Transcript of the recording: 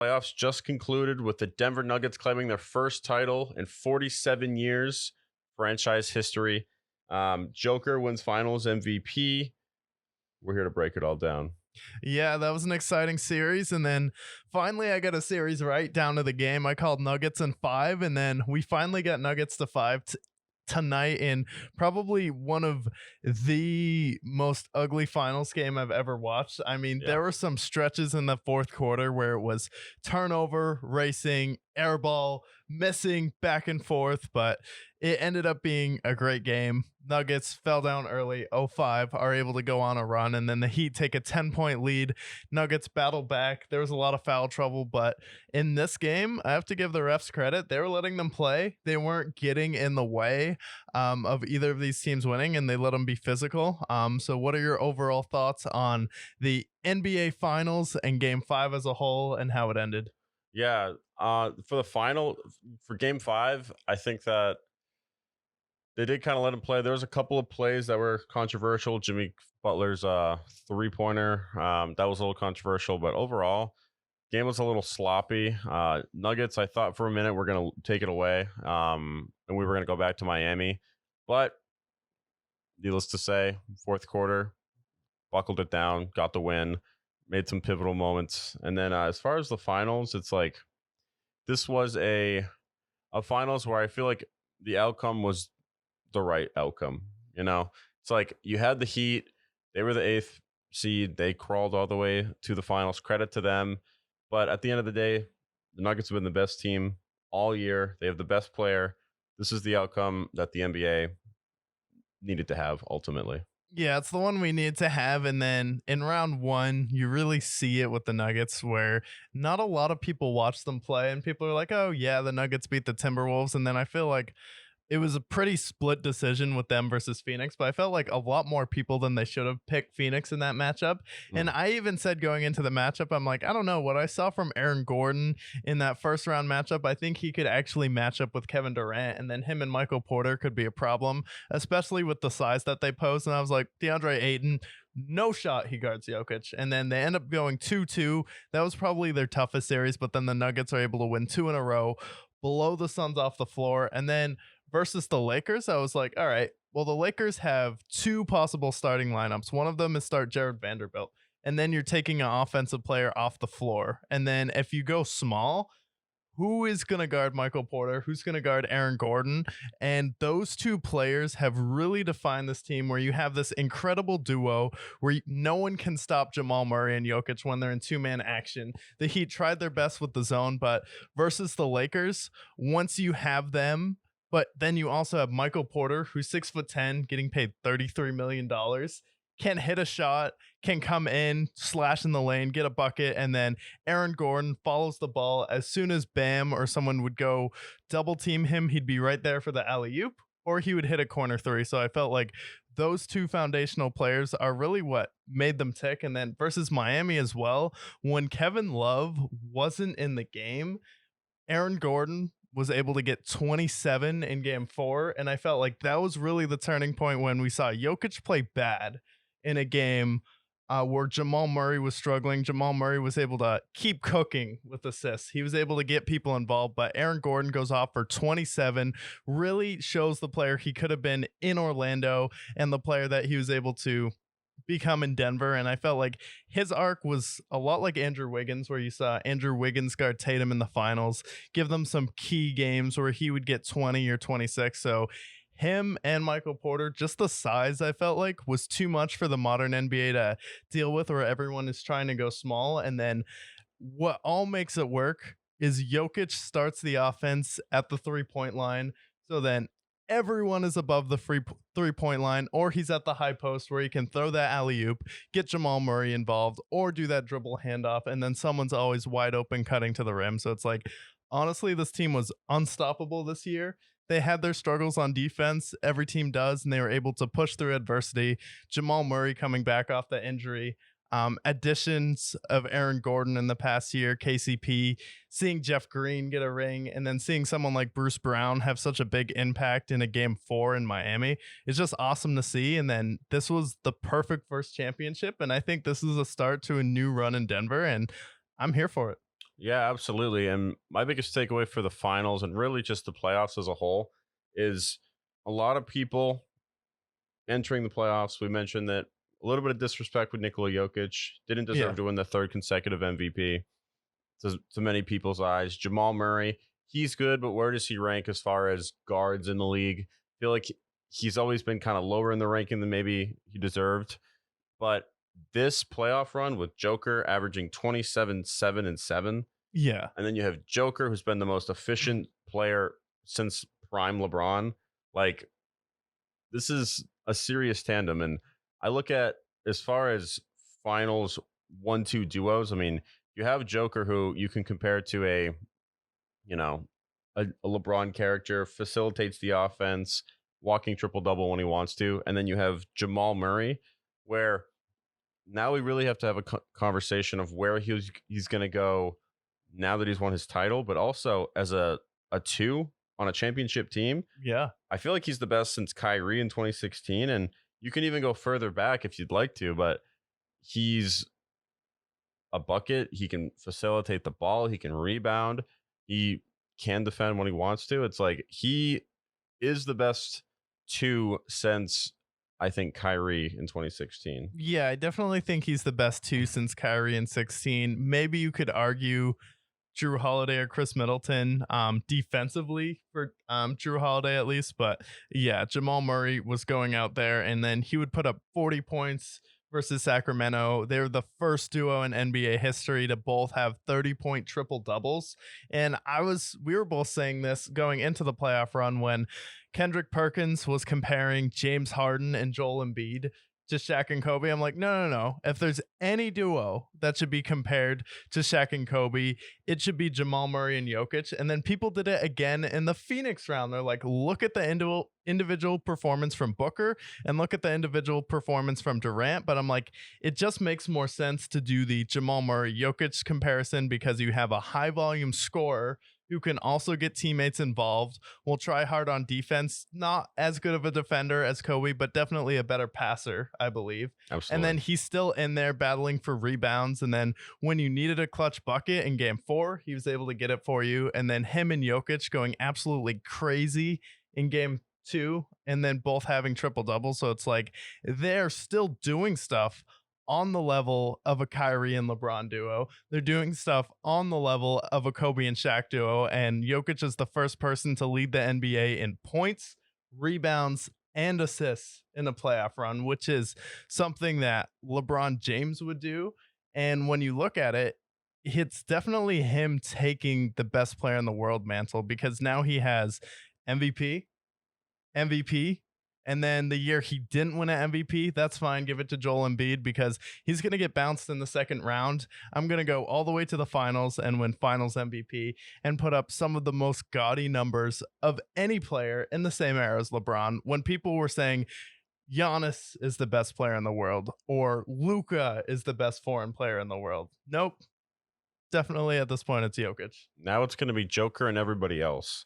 Playoffs just concluded with the Denver Nuggets claiming their first title in 47 years, franchise history. Joker wins Finals MVP. We're here to break it all down. Yeah, that was an exciting series. And then finally, I got a series right down to the game. I called Nuggets in 5, and then we finally got Nuggets to 5 tonight in probably one of the most ugly finals game I've ever watched. I mean, Yeah. there were some stretches in the fourth quarter where it was turnover, racing, air ball, missing back and forth, but it ended up being a great game. Nuggets fell down early, 0-5, are able to go on a run, and then the Heat take a 10-point lead. Nuggets battle back. There was a lot of foul trouble, but in this game, I have to give the refs credit. They were letting them play. They weren't getting in the way of either of these teams winning, and they let them be physical. So what are your overall thoughts on the NBA Finals and Game 5 as a whole and how it ended? Yeah. For game 5, I think that they did kind of let him play. There was a couple of plays that were controversial. Jimmy Butler's three-pointer, that was a little controversial, but overall, game was a little sloppy. Nuggets, I thought for a minute we're going to take it away, and we were going to go back to Miami. But needless to say, fourth quarter, buckled it down, got the win, made some pivotal moments. And then as far as the finals, it's like this was a finals where I feel like the outcome was the right outcome. It's like you had the Heat, they were the 8th seed, they crawled all the way to the finals. Credit to them. But at the end of the day, the Nuggets have been the best team all year. They have the best player. This is the outcome that the NBA needed to have ultimately. Yeah, it's the one we need to have. And then in round one, you really see it with the Nuggets where not a lot of people watch them play, and people are like, oh, yeah, the Nuggets beat the Timberwolves. And then I feel like it was a pretty split decision with them versus Phoenix, but I felt like a lot more people than they should have picked Phoenix in that matchup. And Mm. I even said going into the matchup, I'm like, I don't know what I saw from Aaron Gordon in that first round matchup. I think he could actually match up with Kevin Durant, and then him and Michael Porter could be a problem, especially with the size that they pose. And I was like, DeAndre Ayton, no shot he guards Jokic. And then they end up going 2-2. That was probably their toughest series, but then the Nuggets are able to win 2 in a row, blow the Suns off the floor. And then versus the Lakers, I was like, all right, well, the Lakers have 2 possible starting lineups. One of them is start Jared Vanderbilt, and then you're taking an offensive player off the floor. And then if you go small, who is going to guard Michael Porter? Who's going to guard Aaron Gordon? And those 2 players have really defined this team where you have this incredible duo where no one can stop Jamal Murray and Jokic when they're in 2-man action. The Heat tried their best with the zone, but versus the Lakers, once you have them, but then you also have Michael Porter, who's 6'10", getting paid $33 million, can hit a shot, can come in, slash in the lane, get a bucket, and then Aaron Gordon follows the ball. As soon as Bam or someone would go double team him, he'd be right there for the alley-oop, or he would hit a corner 3. So I felt like those 2 foundational players are really what made them tick. And then versus Miami as well, when Kevin Love wasn't in the game, Aaron Gordon was able to get 27 in game 4. And I felt like that was really the turning point when we saw Jokic play bad in a game where Jamal Murray was struggling. Jamal Murray was able to keep cooking with assists. He was able to get people involved, but Aaron Gordon goes off for 27, really shows the player he could have been in Orlando and the player that he was able to become in Denver. And I felt like his arc was a lot like Andrew Wiggins, where you saw Andrew Wiggins guard Tatum in the finals, give them some key games where he would get 20 or 26. So him and Michael Porter, just the size I felt like was too much for the modern NBA to deal with, where everyone is trying to go small. And then what all makes it work is Jokic starts the offense at the 3-point line. So then everyone is above the free 3-point line, or he's at the high post where he can throw that alley-oop, get Jamal Murray involved, or do that dribble handoff, and then someone's always wide open cutting to the rim. So it's like, honestly, this team was unstoppable this year. They had their struggles on defense. Every team does, and they were able to push through adversity. Jamal Murray coming back off the injury. Additions of Aaron Gordon in the past year, KCP, seeing Jeff Green get a ring, and then seeing someone like Bruce Brown have such a big impact in a game 4 in Miami. It's just awesome to see. And then this was the perfect first championship. And I think this is a start to a new run in Denver, and I'm here for it. Yeah, absolutely. And my biggest takeaway for the finals and really just the playoffs as a whole is a lot of people entering the playoffs. We mentioned that a little bit of disrespect with Nikola Jokic, didn't deserve Yeah. to win the third consecutive MVP to many people's eyes. Jamal Murray, he's good, but where does he rank as far as guards in the league? I feel like he's always been kind of lower in the ranking than maybe he deserved. But this playoff run with Joker averaging 27, 7, and 7, Yeah. and then you have Joker, who's been the most efficient player since prime LeBron. Like, this is a serious tandem. And I look at as far as finals 1-2 duos, I mean, you have Joker who you can compare to you know, a LeBron character, facilitates the offense, walking triple double when he wants to. And then you have Jamal Murray, where now we really have to have a conversation of where he's going to go now that he's won his title, but also as a two on a championship team. Yeah. I feel like he's the best since Kyrie in 2016, and you can even go further back if you'd like to, but he's a bucket. He can facilitate the ball. He can rebound. He can defend when he wants to. It's like he is the best two since I think Kyrie in 2016. Yeah, I definitely think he's the best two since Kyrie in 16. Maybe you could argue Drew Holiday or Chris Middleton defensively for Drew Holiday at least. But yeah, Jamal Murray was going out there and then he would put up 40 points versus Sacramento. They were the first duo in NBA history to both have 30-point triple doubles. And we were both saying this going into the playoff run when Kendrick Perkins was comparing James Harden and Joel Embiid to Shaq and Kobe. I'm like, no, no, no. If there's any duo that should be compared to Shaq and Kobe, it should be Jamal Murray and Jokic. And then people did it again in the Phoenix round. They're like, look at the individual performance from Booker and look at the individual performance from Durant. But I'm like, it just makes more sense to do the Jamal Murray Jokic comparison because you have a high volume scorer who can also get teammates involved, will try hard on defense, not as good of a defender as Kobe, but definitely a better passer, I believe. And Absolutely. then he's still in there battling for rebounds. And then when you needed a clutch bucket in game 4, he was able to get it for you. And then him and Jokic going absolutely crazy in game 2, and then both having triple doubles. So it's like they're still doing stuff on the level of a Kyrie and LeBron duo. They're doing stuff on the level of a Kobe and Shaq duo. And Jokic is the first person to lead the NBA in points, rebounds, and assists in a playoff run, which is something that LeBron James would do. And when you look at it, it's definitely him taking the best player in the world mantle because now he has MVP, MVP. And then the year he didn't win an MVP, that's fine. Give it to Joel Embiid because he's going to get bounced in the second round. I'm going to go all the way to the finals and win finals MVP and put up some of the most gaudy numbers of any player in the same era as LeBron. When people were saying Giannis is the best player in the world or Luka is the best foreign player in the world. Nope. Definitely at this point, it's Jokic. Now it's going to be Joker and everybody else.